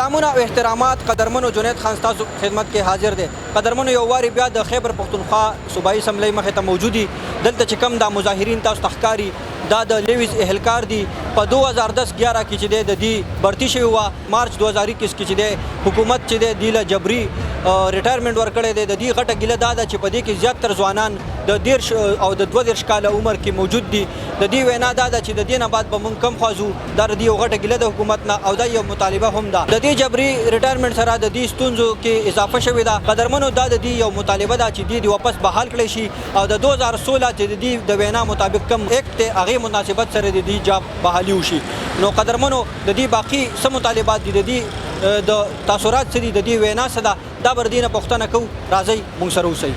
سلامونه او احترامات قدرمنو جنید خان ستاسو خدمت کې حاضر دی. قدرمنو یو واری بیا د خیبر پښتونخوا صوبایي اسمبلی مخې ته موجود دي. دلته چې کوم دا مظاهرین تاسو ته ښکاري دا د لیویز اهلکار دي. په 2010-11 کې چې دی د دې برتی شوی وه. مارچ 2021 کې چې دی حکومت چې دی دوی له جبري ریټایرمنټ ورکړی دی. د دې غټه ګیله دا ده چې په دې کې زیاتر ځوانان د 13 او د 22 کاله عمر کې موجود دي. د دې وینا دا ده چې د دې نه بعد به موږ کم خوازو. دا د یو غټه ګیله د حکومت نه او دا یو مطالبه هم ده. د دې جبري ریټایرمنټ سره د دې ستونزو کې اضافه شوې ده. قدرمنو دا د دې یو مطالبه ده چې دې واپس بحال کړی شي او د 2016 چې د دې د وینا مطابق کم اکټ دی هغې مناسبت سره د دې جاب بحالي وشي. نو قدرمنو د دې باقي څه مطالبات دي، د دې د تاثرات څه دي، د دې وینا څه ده، دا به د دې نه پوښتنه کوو. راځئ موږ سره اوسئ.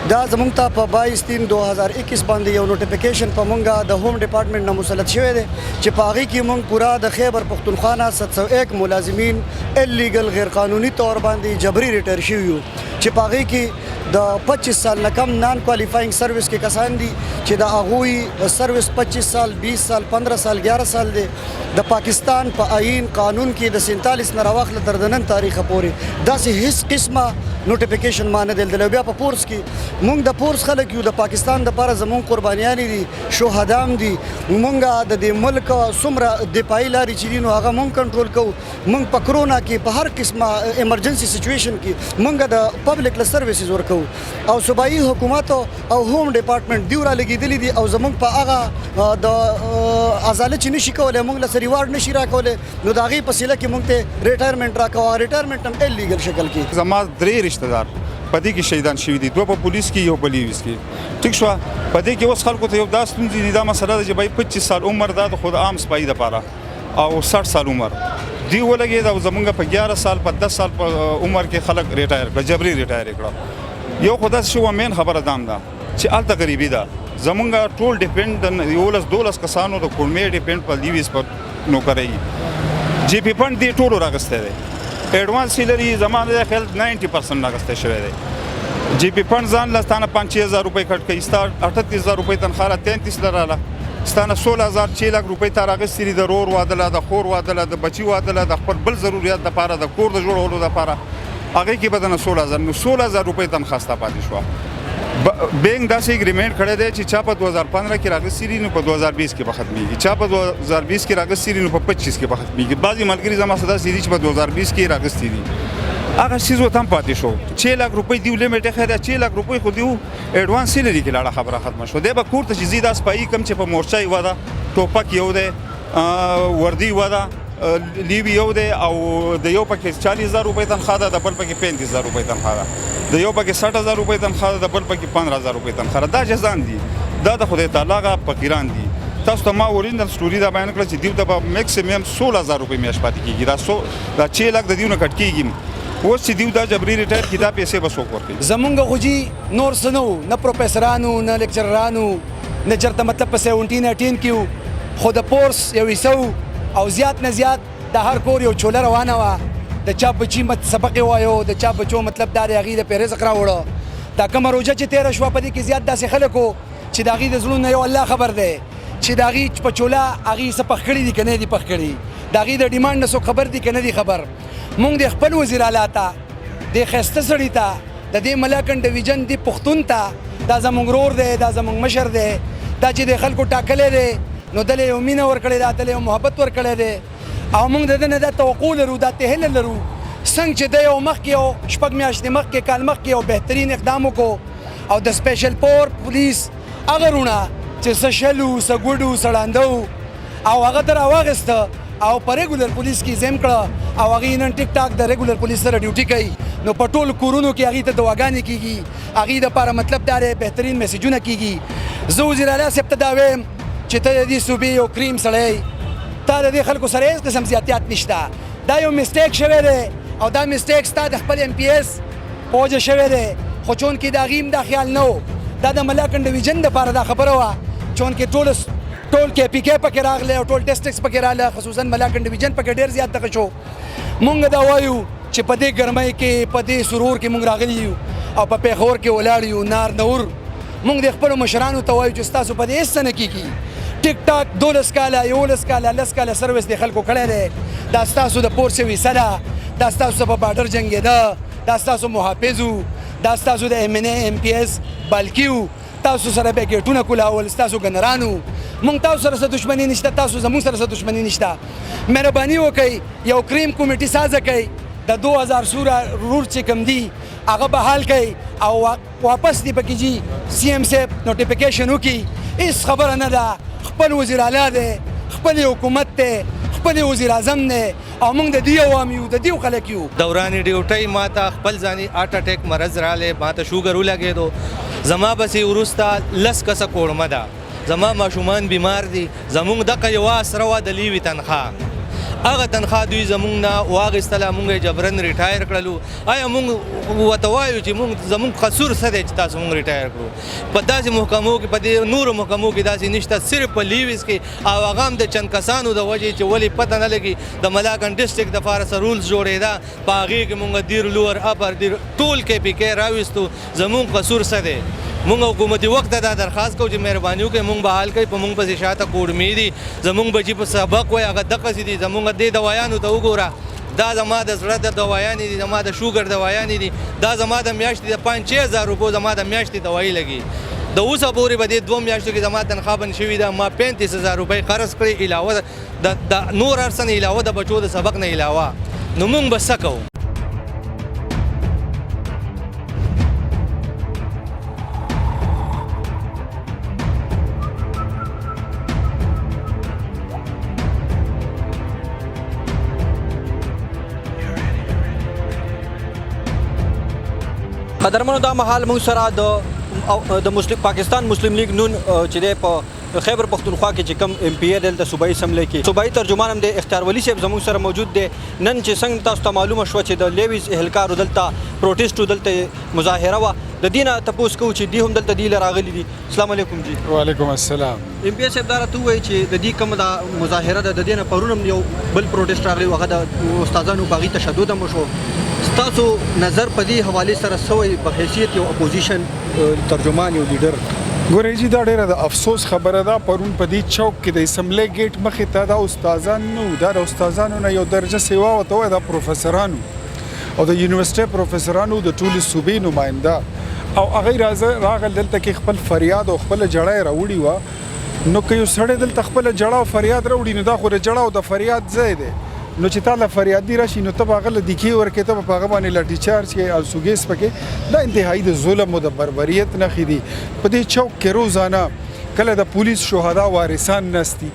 دا زمونږ ته په 22/3/2021 باندې یو نوټیفیکیشن په مونږه د هوم ډپارټمنټ نه مسلط شوی دی چې په هغې کې مونږ پوره د خیبر پښتونخوا نه 701 ملازمین الیګل غیر قانوني طور باندې جبري ریټایر شوي یو چې په هغې کې د 25 سال نه کم نان کوالیفاینګ سروس کې کسان دي چې د هغوی سروس 25 سال 20 سال 15 سال 11 سال دی. د پاکستان په آئین قانون کې د 47 نه راواخله تر د نن تاریخه پورې داسې هیڅ قسمه نوټیفیکیشن ما نه دلدلی. بیا په پورس کې مونږ د پورس خلک یو، د پاکستان دپاره زمونږ قربانیانې دي، شهدام دي. مونږ د دې ملک څومره دفاعي لارې چې دي نو هغه مونږ کنټرول کوو. مونږ په کرونا کې په هر قسمه ایمرجنسي سچویشن کې مونږ د پبلک له سروسز ورکوو او صوبایي حکومت او هوم ډپارټمنټ دیو را لګېدلي دي او زمونږ په هغه د ازاله چې نشي کولی مونږ له څه ریوارډ نشي راکولی نو د هغې په سیله کې مونږ ته ریټایرمنټ راکوه. ریټایرمنټ هم الیګل شکل کې. زما 3 رشته دار په دې کې شهیدان شوي دي، 2 په پولیس کې یو په لیویز کې. ټیک شوه. په دې کې اوس خلکو ته یو دا ستونزې دي، دا مسله ده چې بای 25 سال عمر دا د خود عام سپایي دپاره او 60 سال عمر دی ولګېد او زمونږ په 11 سال په 10 سال په عمر کې خلک ریټایر کړه، جبري ریټایر یې کړه. یو خو داسې شوه مین خبره دام ده چې هلته غریبي ده. زمونږ ټول ډیپینډ د 11-12 کسانو د کورمې ډیپینډ په لیویز په نوکرۍ جی پی فنډ دې ټولو راغستی دی. ایډوانس سیلري زما د خیال 90% راغستی شوی دی. جی پی فنډ ځان له ستانه 5,000 روپۍ کټ کوي، ستا 38,000 روپۍ تنخوا له 33 راله، ستانه 16,000 6 لک روپۍ تا راغستې دي د رور واده له، د خور واده له، د بچي واده له، د خپل بل ضروریات دپاره، د کور د جوړولو دپاره. هغې کې به دنه 16,000 نو 16,000 روپۍ تنخوا ستا پاتې شوه. بینک داسې اګریمنټ کړی دی چې چا په 2015 کې راغستې دي نو په 2020 کې به ختمېږي، چا په 2020 کې راغستې دي نو په 25 کې به ختمېږي. بعضې ملګري زما څه داسې دي چې په 2020 کې راغستې دي. هغه څیز ورته هم پاتې شو. 6 لک روپۍ دیو لیمټ یې خیر 6 لک روپۍ خو دیو ایډوانس سیلري کې لاړه خبره ختمه شوه. دی به کور ته چې ځي دا سپایي کم چې په مورچه یوه ده، ټوپک یو دی، وردي یوه ده، لیوي یو دی او د یو پکې 40,000 روپۍ تنخوا ده، د بل پکې 35,000 روپۍ تنخوا ده، د یو پکې 60,000 روپۍ تنخوا ده، د بل پکې 15,000 روپۍ تنخوا ده. دا جزان دي، دا د خدای تعالی هغه فقیران دي. تاسو ته ما اورینډل سټوري دا بیان کړه چې دیو ته به میکسیمم 16,000 روپۍ میاشت پاتې کېږي. دا 6 لک د دیو نه کټ کېږي. اوس چې دیو دا جبري ریټایر کړي دا پیسې به څوک ورکوي؟ زمونږ خو جي نور څه نه وو، نه پروفیسرانو نه لیکچررانو نه چېرته مطلب په 17-18 کې وو، خو د پورس یو حصه او زیات نه زیات د هر کور یو چوله روانه وه. د چا بچي سبق یې وایو، د چا بچو مطلب دا د هغې د پې رزق راوړه. دا کومه روژه چې تېره شوه په دې کې زیات داسې خلک وو چې د هغې د زړونو نه یو الله خبر دی چې د هغې په چوله هغې څه پخ کړي دي که نه دي پخ کړي، د هغې د ډیمانډ نه څوک خبر دي که نه دي خبر. مونږ د خپل وزیر اعلی ته، د ښایسته سړي ته، د دې ملاکنډ ډویژن د پښتون ته، دا زمونږ رور دی، دا زمونږ مشر دی، دا چې د خلکو ټاکلی دی نو دله یو مینه ورکړې ده، دله یو محبت ورکړی دی او موږ د ده نه دا توقع لرو، دا تهیله لرو څنګه چې دی یو مخکې یو 6 میاشتې مخکې کال مخکې یو بهترین اقدام وکړو او د سپیشل پور پولیس هغه رونه چې څه شل وو، څه ګوډ وو، څه ړانده وو او هغه ته راواخېسته او په ریګولر پولیس کې زم کړه او هغې نن ټیک ټاک د ریګولر پولیس سره ډیوټي کوي. نو په ټولو کورونو کې هغې ته دواګانې کېږي، هغې دپاره مطلب دا دی بهترین میسیجونه کېږي. زه وزیر اعلی صاحب ته دا وایم چې ته د دې صوبې یو کریم سړی، تا د دې خلکو سره هېڅ قسم زیاتیات نشته. دا یو مسټیک شوی دی او دا مسټیک ستا د خپل MP S په وجه شوی دی، خو چونکې د هغې هم دا خیال نه و دا د ملاکنډ ډویژن دپاره دا خبره وه چونکې ټول کې پی کې پکې راغلی او ټول ډسټرکټس پکې راغله خصوصا ملاکنډ ډویژن پکې ډېر زیات دغه شو. مونږ دا وایو چې په دې ګرمۍ کې په دې سرور کې مونږ راغلي یو او په پېښور کې ولاړ یو نار نور. مونږ د خپلو مشرانو ته وایو چې ستاسو په دې هېڅ څه نه کېږي. ټیک ټاک 12 کاله 11 کاله 10 کاله سروس د خلکو کړی دی. دا ستاسو د پورس یو حصه ده. دا ستاسو په باډر جنګېده. دا ستاسو محافظ وو. دا ستاسو د ایم ان اے ایم پی ایس بالکي وو. تاسو سره به ګیټونه کلاول ستاسو ګنرانو. مونږ تاسو سره څه دښمني نشته تاسو زموږ سره څه دښمني نشته. مهرباني وکئ یو کریم کمیټي سازه کئ د 2000 سوره رول چې کوم دي هغه بحال کئ او واپس دی پکې جی سی ایم صاحب نوټیفیکیشن وکي. هیڅ خبره نه ده. خپل وزیر اعلی دی خپل حکومت دی خپل وزیر اعظم دی او موږ د دې عوام یو د دې خلک یو. دوران ډیوټۍ ماته خپل ځاني هارټ اټیک مرض رالی ماته شوګر ولګېدو. زما بسې وروسته 10 کسه کوړمه ده. زما ماشومان بیمار دي. زمونږ دغه یوه اسره وه د لیوي تنخوا. هغه تنخوا دوی زمونږ نه واخیستله مونږ یې جبرن ریټایر کړلو. آیا مونږ ورته وایو چې زمونږ قصور څه دی چې تاسو مونږ ریټایر کړو؟ په داسې محکمو کې په دې نورو محکمو کې داسې نشته. صرف په لیویز کې او هغه هم د چند کسانو د وجې چې ولې پته نه لګي د ملاکنډ ډسټرکټ دپاره څه رولز جوړېده په هغې کې مونږ دیر لور اپر دیر ټول کې پی کې راویستو. زمونږ قصور څه دی؟ مونږ حکومتي وخت ته دا درخواست کوو چې مهرباني وکړئ مونږ به حال کوئ. په مونږ پسې شاته کوړمې دي. زمونږ بچي په سبق وایي هغه دقسې دي. زمونږ دې دوايانو ته وګوره. دا زما د زړه د دوايانې دي زما د شوګر دوايانې دي. دا زما د میاشتې د 5-6 روپو زما د میاشتې دوایي لګي. د اوسه پورې به دې 2 میاشتو کې زما تنخوا بند شوې ده. ما 35,000 روپۍ قرض کړې علاوه د نور هر څه نه علاوه د بچو د سبق نه علاوه. نو مونږ به څه کوو؟ قدرمنو دا مهال موږ سره د پاکستان مسلم لیگ نون چې دی په خیبر پختونخوا کې چې کوم ایم پی ای دلته صوبایي اسمبلی کې صوبایي ترجمان هم دی اختیار ولی صاحب زموږ سره موجود دی. نن چې څنګه تاسو ته معلومه شوه چې د لیویز اهلکارو دلته پروټیسټ دلته مظاهره وه د دې نه تپوس کوو چې دوی هم دلته دې له راغلي دي. السلام علیکم جی. وعلیکم السلام. ایم پی ای صاحب دا راته ووایي چې د دې کومه دا مظاهره ده د دې نه پرون هم یو بل پروټیسټ راغلی هغه د استادانو په هغې تشدد هم وشو. ستاسو نظر په دې حوالې سره څه وایي په حیثیت یو اپوزیشن ترجمان یو لیډر؟ ګورئ جی دا ډېره د افسوس خبره ده. پرون په دې چوک کې د اسمبلی ګیټ مخې ته دا استادان نه وو. دا د استادانو نه یو درجه سیوا ورته وایي دا پروفیسرانو او د یونیورسټۍ پروفیسرانو د ټولې صوبې نماینده او هغوی راغل دلته کې خپل فریاد او خپله جړه یې راوړې وه. نو که یو سړی دلته خپله جړه او فریاد راوړي نو دا خو د جړه او د فریاد ځای دی. نو چې تا له فریادي راشي نو ته به هغه له دیکې ورکې ته به په هغه باندې لاټي چارج کې او سوګیس پکې. دا انتهایي د ظلم او د بربریت نښې دي. په دې چوک کې روزانه کله د پولیس شهدا وارثان نستی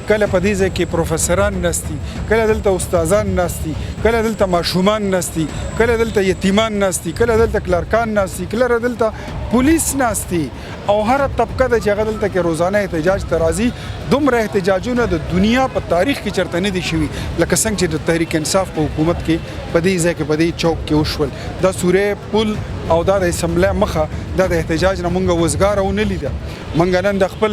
کله په دې ځای کې پروفیسران نستی کله دلته استادان نستی کله دلته ماشومان نستی کله دلته یتیمان نستی کله دلته کلرکان نستی کله دلته پولیس نستی او هر طبقه د چې هغه دلته کې روزانه احتجاج ته راځي. دومره احتجاجونه د دنیا په تاریخ کې چېرته نه دي شوي لکه څنګه چې د تحریک انصاف په حکومت کې په دې ځای کې په دې چوک کې وشول. دا سورې پل او دا د اسمبلی مخه دا د احتجاج نه مونږ وزګاره ونه لیده. مونږ نن د خپل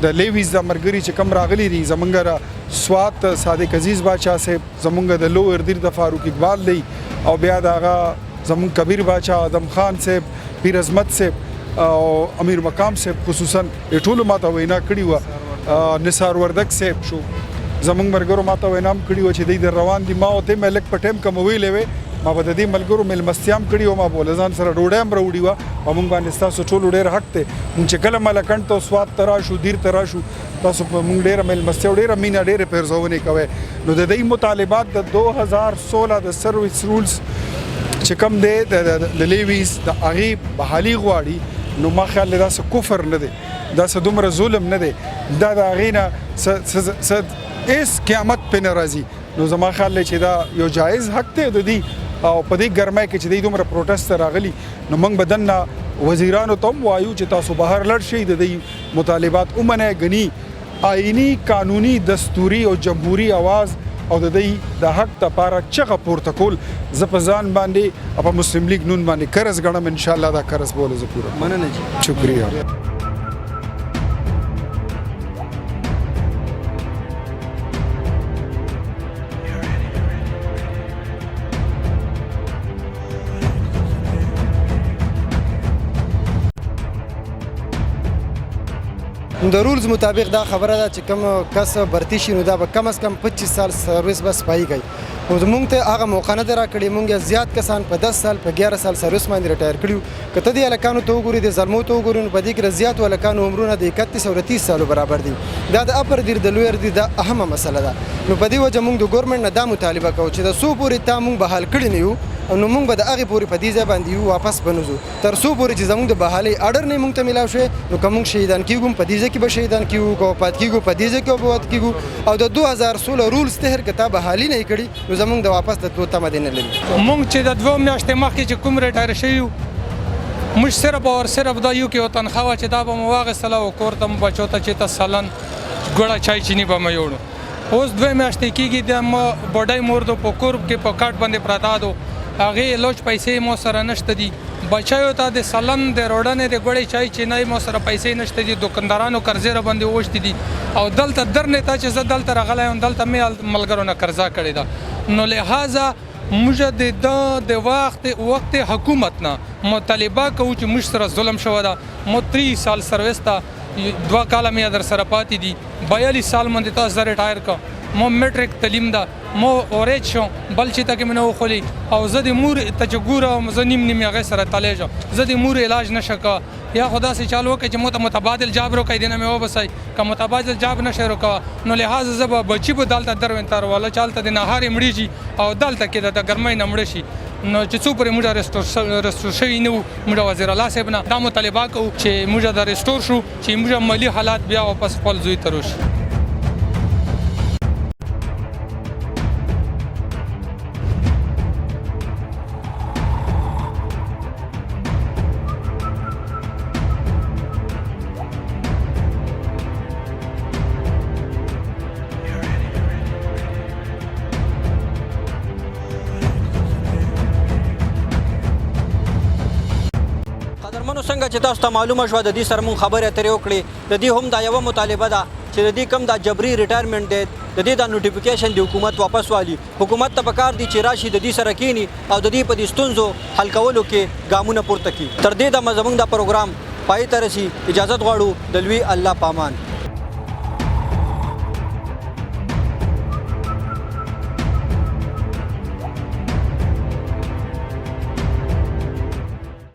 د لیویز د ملګري چې کم راغلي دي زمونږ د سوات صادق عزیز باچا صاحب زمونږ د لوئر دیر د فاروق اقبال دی او بیا د هغه زمونږ کبیر باچا آدم خان صاحب پیر عظمت صاحب او امیر مقام صاحب خصوصا ټولو ماته وینا کړې وه. نثار وردک صاحب شو زمونږ ملګرو ماته وینا هم کړې وه چې دوی د روان دي. ما ورته مې لږ په ټایم کم ویلې وې ما به د دې ملګرو مېلمستیا هم کړې وه ما به له ځان سره ډوډۍ هم راوړې وه او موږ باندې ستاسو ټولو ډېر حق دی. موږ چې کله ملکنډ ته سوات ته راشو دیر ته راشو تاسو په موږ ډېره مېلمستیا او ډېره مینه ډېرې پیرزونې کوئ. نو د دې مطالبات د 2016 د سروس رولز چې کوم دی د لیویز د هغې بحالي غواړي نو ما خیال دی دا څه کفر نه دی دا څه دومره ظلم نه دی دا د هغې نه هېڅ قیامت پرې نه راځي. نو زما خیال دی چې دا یو جایز حق دی د دې او په دې ګرمۍ کې چې دوی دومره پروټیسټ ته راغلي نو موږ به دننه وزیرانو ته هم وایو چې تاسو بهر لړ شئ د دوی مطالبات ومنئ. ګني آئینی قانوني دستوري او جمهوري آواز او د دې د حق لپاره چغه پورته کول زه په ځان باندې او په مسلم لیگ نون باندې قرض ګڼم ان شاء الله دا قرض بوله زه پوره مننه جی شکریہ د رولز مطابق دا خبره ده چې کوم کس برتی شي نو دا به کم از کم 25 سال سروس بس پای کوي او موږ ته هغه موقع نه درا کړی موږ زیات کسان په 10 سال په 11 سال سروس باندې ریټایر کړیو کته دی الکانو ته وګوري د زلمو ته وګوري په دې کې زیات ولکانو عمرونه د 31 او 30 سالو برابر دي دا د اپر دیر د لویر دي دا اهمه مسله ده نو په دې وجه موږ د ګورنمنت نه دا مطالبه کوو چې د سو پورې تا موږ بحال کړی نه یو نو موږ به د هغې پورې په دې ځای باندې یو واپس بنوځو تر څو پورې چې زموږ د بحالۍ اډر نه موږ ته میلاو شوی نو که موږ شهیدان کېږو په دې ځای کې به شهیدان کېږو که وفات کېږو په دې ځای کې به وفات کېږو او د 2016 رولز تهر که تا بحالي نه یې کړي نو زموږ د واپس د تلو تمه دې نه لري موږ چې د 2 میاشتې مخکې چې کوم ریټایر شوي یو موږ صرف او صرف دا یو کې یو تنخواه وه چې دا به مو واخیستله او کور ته مو بچو ته چې ته سلن ګوړه چای چیني به مو یوړو اوس 2 میاشتې کېږي د بډای مور دو په کور کې په کاټ باندې پراته دو هغې لوچ پیسې مو سره نشته دي بچیو ته د سلن د روډنې د ګوړې چای چینی مو سره پیسې نشته دي دکاندارانو قرضې را باندې اوښتي دي او دلته درنې ته چې زه دلته راغلی یم دلته مې ملګرو نه قرضه کړې ده نو لحاظه موږ د وخت حکومت نه مطالبه کوو چې موږ سره ظلم شوی ده مو 3 سال سروس ته 2 کاله مې در سره پاتې دي 42 سال باندې تاسو زه ریټایر کړم مو میټریک تعلیم ده مو اوریج شو بل چې تکې مې نه وخولي او زه د مور ته چې ګورم زه نیم هغې سره تلی شم زه د مور علاج نشه که یا خو داسې چال وکړئ چې مو ته متبادل جاب روکئ دې نه مې وبسئ که متبادل جاب نشئ روکوه نو لحاظه زه به بچي به دلته دروینتر والا چالته د نهارې مړي شي او دلته کې د ګرمۍ نه مړه شي نو چې څو پورې موږ رستور شوي نه وو موږ وزیر الله صاحب نه دا مطالبه کوو چې موږ د رستور شو چې موږ مالي حالات بیا واپس خپل زوی ته روشي قدرمنو څنګه چې تاسو ته معلومه شوه د دې سره مونږ خبرې اترې وکړې د دې هم دا یوه مطالبه ده چې د دې کم دا جبري ریټایرمنټ دی د دې دا نوټیفیکیشن د حکومت واپس والي حکومت ته پکار دي چې راشي د دې سره کینی او د دې په دې ستونزو حل کولو کې ګامونه پورته کړي تر دې دمه زموږ دا پروګرام پای ته رسي اجازت غواړو د لوی الله پامان